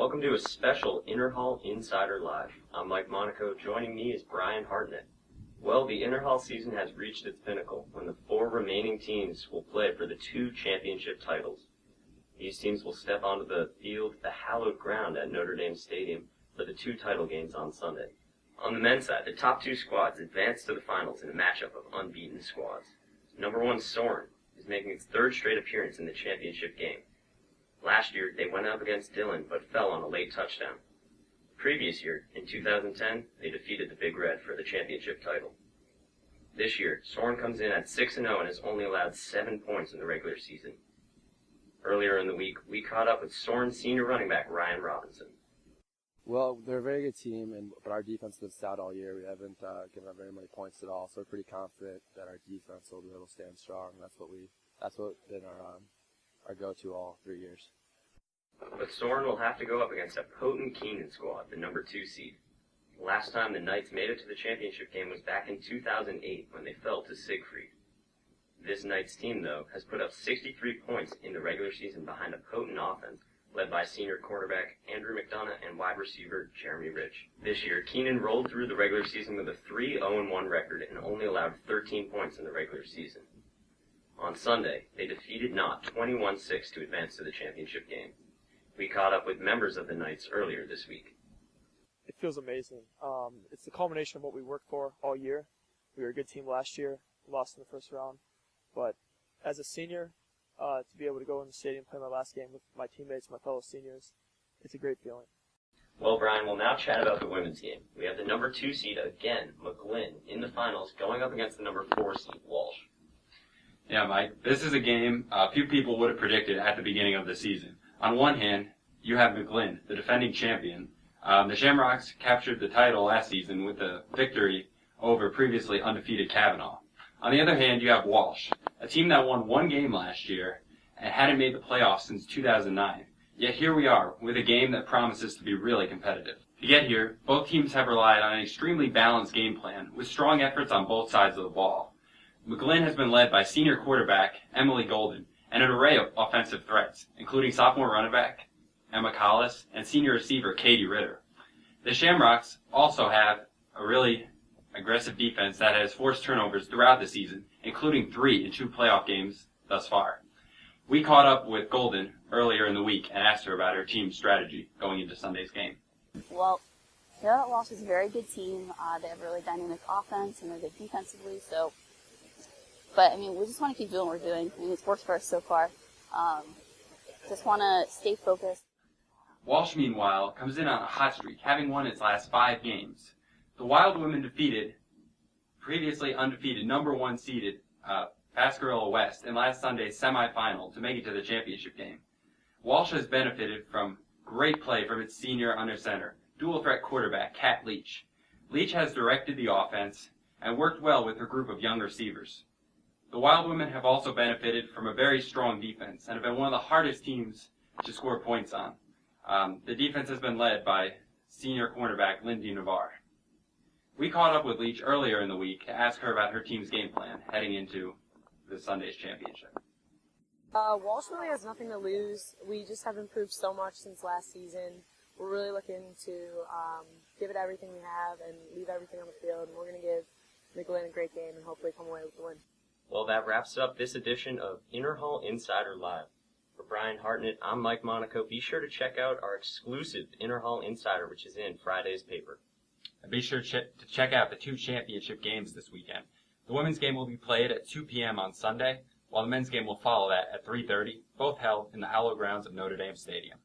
Welcome to a special Interhall Insider Live. I'm Mike MONACO. Joining me is Brian Hartnett. Well, the Interhall season has reached its pinnacle when the 4 remaining teams will play for the 2 championship titles. These teams will step onto the field, the hallowed ground at Notre Dame Stadium, for the 2 title games on Sunday. On the men's side, the top 2 squads advance to the finals in a matchup of unbeaten squads. Number 1 Soren is making its 3rd straight appearance in the championship game. Last year, they went up against Dillon, but fell on a late touchdown. The previous year, in 2010, they defeated the Big Red for the championship title. This year, Soren comes in at 6-0 and has only allowed 7 points in the regular season. Earlier in the week, we caught up with Soren's senior running back, Ryan Robinson. Well, they're a very good team, but our defense has been stout all year. We haven't given up very many points at all, so we're pretty confident that our defense will be able to stand strong. That's what been our go-to all 3 years. But Soren will have to go up against a potent Keenan squad, the number 2 seed. The last time the Knights made it to the championship game was back in 2008 when they fell to Siegfried. This Knights team, though, has put up 63 points in the regular season behind a potent offense led by senior quarterback Andrew McDonough and wide receiver Jeremy Rich. This year, Keenan rolled through the regular season with a 3-0-1 record and only allowed 13 points in the regular season. On Sunday, they defeated Knott 21-6 to advance to the championship game. We caught up with members of the Knights earlier this week. It feels amazing. It's the culmination of what we worked for all year. We were a good team last year, lost in the first round. But as a senior, to be able to go in the stadium and play my last game with my teammates, my fellow seniors, it's a great feeling. Well, Brian, we'll now chat about the women's game. We have the number 2 seed again, McGlynn, in the finals, going up against the number 4 seed, Walsh. Yeah, Mike, this is a game few people would have predicted at the beginning of the season. On one hand, you have McGlynn, the defending champion. The Shamrocks captured the title last season with a victory over previously undefeated Kavanaugh. On the other hand, you have Walsh, a team that won 1 game last year and hadn't made the playoffs since 2009. Yet here we are with a game that promises to be really competitive. To get here, both teams have relied on an extremely balanced game plan with strong efforts on both sides of the ball. McGlynn has been led by senior quarterback Emily Golden and an array of offensive threats, including sophomore running back Emma Collis and senior receiver Katie Ritter. The Shamrocks also have a really aggressive defense that has forced turnovers throughout the season, including 3 in 2 playoff games thus far. We caught up with Golden earlier in the week and asked her about her team's strategy going into Sunday's game. Well, here at Walsh is a very good team. They have a really dynamic offense and they're good defensively. But we just want to keep doing what we're doing. It's worked for us so far. Just want to stay focused. Walsh, meanwhile, comes in on a hot streak, having won its last 5 games. The Wild Women defeated previously undefeated number 1 seeded Pascarilla West in last Sunday's semifinal to make it to the championship game. Walsh has benefited from great play from its senior under center, dual threat quarterback Kat Leach. Leach has directed the offense and worked well with her group of young receivers. The Wild Women have also benefited from a very strong defense and have been one of the hardest teams to score points on. The defense has been led by senior cornerback Lindy Navarre. We caught up with Leach earlier in the week to ask her about her team's game plan heading into the Sunday's championship. Walsh really has nothing to lose. We just have improved so much since last season. We're really looking to give it everything we have and leave everything on the field. And we're going to give McGlynn a great game and hopefully come away with the win. Well, that wraps up this edition of Interhall Insider Live. For Brian Hartnett, I'm Mike MONACO. Be sure to check out our exclusive Interhall Insider, which is in Friday's paper. And be sure to check out the 2 championship games this weekend. The women's game will be played at 2 p.m. on Sunday, while the men's game will follow that at 3:30, both held in the hallowed grounds of Notre Dame Stadium.